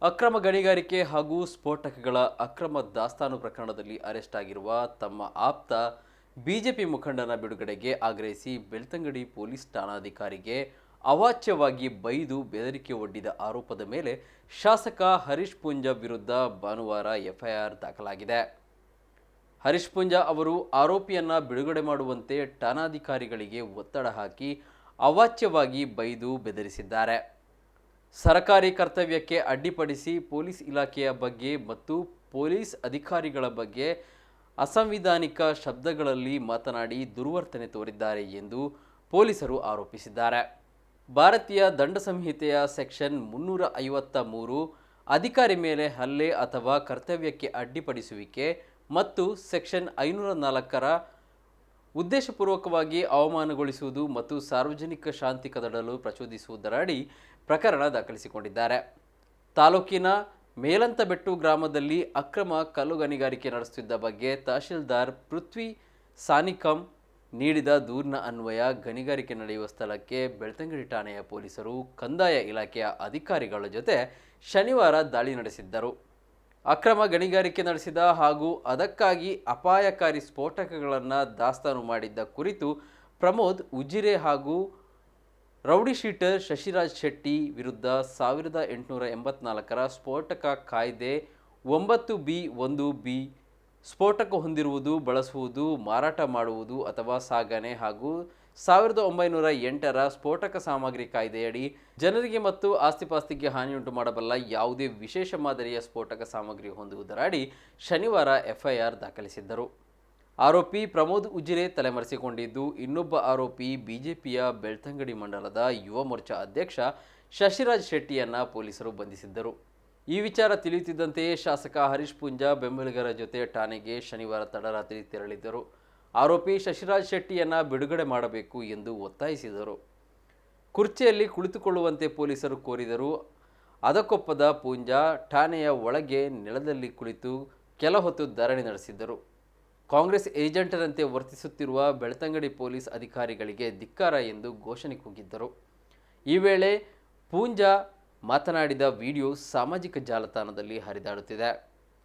ಅಕ್ರಮ ಗಣಿಗಾರಿಕೆ ಹಾಗೂ ಸ್ಫೋಟಕಗಳ ಅಕ್ರಮ ದಾಸ್ತಾನು ಪ್ರಕರಣದಲ್ಲಿ ಅರೆಸ್ಟ್ ಆಗಿರುವ ತಮ್ಮ ಆಪ್ತ ಬಿಜೆಪಿ ಮುಖಂಡನ ಬಿಡುಗಡೆಗೆ ಆಗ್ರಹಿಸಿ ಬೆಳ್ತಂಗಡಿ ಪೊಲೀಸ್ ಠಾಣಾಧಿಕಾರಿಗೆ ಅವಾಚ್ಯವಾಗಿ ಬೈದು ಬೆದರಿಕೆ ಒಡ್ಡಿದ ಆರೋಪದ ಮೇಲೆ ಶಾಸಕ ಹರೀಶ್ ಪೂಂಜಾ ವಿರುದ್ಧ ಭಾನುವಾರ ಎಫ್ಐಆರ್ ದಾಖಲಾಗಿದೆ. ಹರೀಶ್ ಪೂಂಜಾ ಅವರು ಆರೋಪಿಯನ್ನ ಬಿಡುಗಡೆ ಮಾಡುವಂತೆ ಠಾಣಾಧಿಕಾರಿಗಳಿಗೆ ಒತ್ತಡ ಹಾಕಿ ಅವಾಚ್ಯವಾಗಿ ಬೈದು ಬೆದರಿಸಿದ್ದಾರೆ. ಸರ್ಕಾರಿ ಕರ್ತವ್ಯಕ್ಕೆ ಅಡ್ಡಿಪಡಿಸಿ ಪೊಲೀಸ್ ಇಲಾಖೆಯ ಬಗ್ಗೆ ಮತ್ತು ಪೊಲೀಸ್ ಅಧಿಕಾರಿಗಳ ಬಗ್ಗೆ ಅಸಂವಿಧಾನಿಕ ಶಬ್ದಗಳಲ್ಲಿ ಮಾತನಾಡಿ ದುರ್ವರ್ತನೆ ತೋರಿದ್ದಾರೆ ಎಂದು ಪೊಲೀಸರು ಆರೋಪಿಸಿದ್ದಾರೆ. ಭಾರತೀಯ ದಂಡ ಸಂಹಿತೆಯ ಸೆಕ್ಷನ್ 353 ಅಧಿಕಾರಿ ಮೇಲೆ ಹಲ್ಲೆ ಅಥವಾ ಕರ್ತವ್ಯಕ್ಕೆ ಅಡ್ಡಿಪಡಿಸುವಿಕೆ ಮತ್ತು ಸೆಕ್ಷನ್ 504ರ ಉದ್ದೇಶಪೂರ್ವಕವಾಗಿ ಅವಮಾನಗೊಳಿಸುವುದು ಮತ್ತು ಸಾರ್ವಜನಿಕ ಶಾಂತಿ ಕದಡಲು ಪ್ರಚೋದಿಸುವುದರಡಿ ಪ್ರಕರಣ ದಾಖಲಿಸಿಕೊಂಡಿದ್ದಾರೆ. ತಾಲೂಕಿನ ಮೇಲಂತಬೆಟ್ಟು ಗ್ರಾಮದಲ್ಲಿ ಅಕ್ರಮ ಕಲ್ಲು ಗಣಿಗಾರಿಕೆ ನಡೆಸುತ್ತಿದ್ದ ಬಗ್ಗೆ ತಹಶೀಲ್ದಾರ್ ಪೃಥ್ವಿ ಸಾನಿಕಂ ನೀಡಿದ ದೂರಿನ ಅನ್ವಯ ಗಣಿಗಾರಿಕೆ ನಡೆಯುವ ಸ್ಥಳಕ್ಕೆ ಬೆಳ್ತಂಗಡಿ ಠಾಣೆಯ ಪೊಲೀಸರು ಕಂದಾಯ ಇಲಾಖೆಯ ಅಧಿಕಾರಿಗಳ ಜೊತೆ ಶನಿವಾರ ದಾಳಿ ನಡೆಸಿದ್ದರು. ಅಕ್ರಮ ಗಣಿಗಾರಿಕೆ ನಡೆಸಿದ ಹಾಗೂ ಅದಕ್ಕಾಗಿ ಅಪಾಯಕಾರಿ ಸ್ಫೋಟಕಗಳನ್ನು ದಾಸ್ತಾನು ಮಾಡಿದ್ದ ಕುರಿತು ಪ್ರಮೋದ್ ಉಜಿರೆ ಹಾಗೂ ರೌಡಿ ಶೀಟರ್ ಶಶಿರಾಜ್ ಶೆಟ್ಟಿ ವಿರುದ್ಧ 1884ರ ಸ್ಫೋಟಕ ಕಾಯ್ದೆ 9B1B ಸ್ಫೋಟಕ ಹೊಂದಿರುವುದು, ಬಳಸುವುದು, ಮಾರಾಟ ಮಾಡುವುದು ಅಥವಾ ಸಾಗಣೆ ಹಾಗೂ 1908ರ ಸ್ಫೋಟಕ ಸಾಮಗ್ರಿ ಕಾಯ್ದೆಯಡಿ ಜನರಿಗೆ ಮತ್ತು ಆಸ್ತಿಪಾಸ್ತಿಗೆ ಹಾನಿಯುಂಟು ಮಾಡಬಲ್ಲ ಯಾವುದೇ ವಿಶೇಷ ಮಾದರಿಯ ಸ್ಫೋಟಕ ಸಾಮಗ್ರಿ ಹೊಂದುವುದರಡಿ ಶನಿವಾರ ಎಫ್ಐಆರ್ ದಾಖಲಿಸಿದ್ದರು. ಆರೋಪಿ ಪ್ರಮೋದ್ ಉಜಿರೆ ತಲೆಮರೆಸಿಕೊಂಡಿದ್ದು, ಇನ್ನೊಬ್ಬ ಆರೋಪಿ ಬಿಜೆಪಿಯ ಬೆಳ್ತಂಗಡಿ ಮಂಡಲದ ಯುವ ಮೋರ್ಚಾ ಅಧ್ಯಕ್ಷ ಶಶಿರಾಜ್ ಶೆಟ್ಟಿಯನ್ನ ಪೊಲೀಸರು ಬಂಧಿಸಿದ್ದರು. ಈ ವಿಚಾರ ತಿಳಿಯುತ್ತಿದ್ದಂತೆಯೇ ಶಾಸಕ ಹರೀಶ್ ಪೂಂಜಾ ಬೆಂಬಲಿಗರ ಜೊತೆ ಠಾಣೆಗೆ ಶನಿವಾರ ತಡರಾತ್ರಿ ತೆರಳಿದ್ದರು. ಆರೋಪಿ ಶಶಿರಾಜ್ ಶೆಟ್ಟಿಯನ್ನ ಬಿಡುಗಡೆ ಮಾಡಬೇಕು ಎಂದು ಒತ್ತಾಯಿಸಿದರು. ಕುರ್ಚಿಯಲ್ಲಿ ಕುಳಿತುಕೊಳ್ಳುವಂತೆ ಪೊಲೀಸರು ಕೋರಿದರು. ಅದಕ್ಕೊಪ್ಪದ ಪೂಂಜಾ ಠಾಣೆಯ ಒಳಗೆ ನೆಲದಲ್ಲಿ ಕುಳಿತು ಕೆಲ ಹೊತ್ತು ಧರಣಿ ನಡೆಸಿದ್ದರು. ಕಾಂಗ್ರೆಸ್ ಏಜೆಂಟರಂತೆ ವರ್ತಿಸುತ್ತಿರುವ ಬೆಳ್ತಂಗಡಿ ಪೊಲೀಸ್ ಅಧಿಕಾರಿಗಳಿಗೆ ಧಿಕ್ಕಾರ ಎಂದು ಘೋಷಣೆ ಕೂಗಿದ್ದರು. ಈ ವೇಳೆ ಪೂಂಜಾ ಮಾತನಾಡಿದ ವಿಡಿಯೋ ಸಾಮಾಜಿಕ ಜಾಲತಾಣದಲ್ಲಿ ಹರಿದಾಡುತ್ತಿದೆ.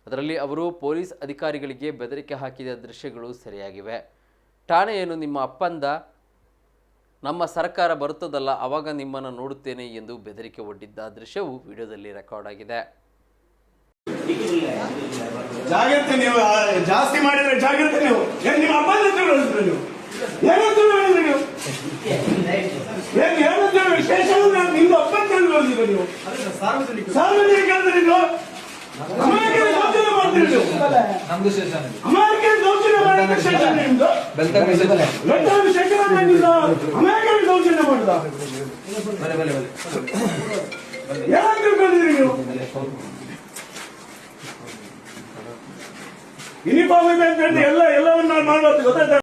ಅದರಲ್ಲಿ ಅವರು ಪೊಲೀಸ್ ಅಧಿಕಾರಿಗಳಿಗೆ ಬೆದರಿಕೆ ಹಾಕಿದ ದೃಶ್ಯಗಳು ಸೆರೆಯಾಗಿವೆ. ಠಾಣೆಯನ್ನು ನಿಮ್ಮ ಅಪ್ಪಂದ, ನಮ್ಮ ಸರ್ಕಾರ ಬರುತ್ತದಲ್ಲ ಆವಾಗ ನಿಮ್ಮನ್ನು ನೋಡುತ್ತೇನೆ ಎಂದು ಬೆದರಿಕೆ ಒಡ್ಡಿದ್ದ ದೃಶ್ಯವು ವಿಡಿಯೋದಲ್ಲಿ ರೆಕಾರ್ಡ್ ಆಗಿದೆ. ಜಾಗ್ರತೆ, ನೀವು ಜಾಸ್ತಿ ಮಾಡಿದ್ರೆ ಜಾಗ್ರತೆ. ನೀವು ನಿಮ್ಮ ಅಪ್ಪನ ವಿಶೇಷ ನಿಮ್ಮ ಅಪ್ಪನ ನೀವು ಸಾರ್ವಜನಿಕ ಅಮಾಯಕರಿಗೆ ದೌರ್ಜನ್ಯ ಮಾಡ್ತೀರಿ. ನೀವು ಅಮಾಯಕರಿಗೆ ದೌರ್ಜನ್ಯ ಮಾಡಿದ ಶೇಷನ್ ನಿಮ್ದು ಅಮಾಯಕರಿಗೆ ದೌರ್ಜನ್ಯ ಮಾಡುದ ಯಾರು ತಿಳ್ಕೊಂಡಿದ್ರಿ ನೀವು? ಯೂನಿಫಾರ್ಮ್ ಇದೆ ಅಂತ ಹೇಳಿ ಎಲ್ಲವನ್ನ ಮಾಡ್ಬೋದು, ಗೊತ್ತಾಯ್ತಾ?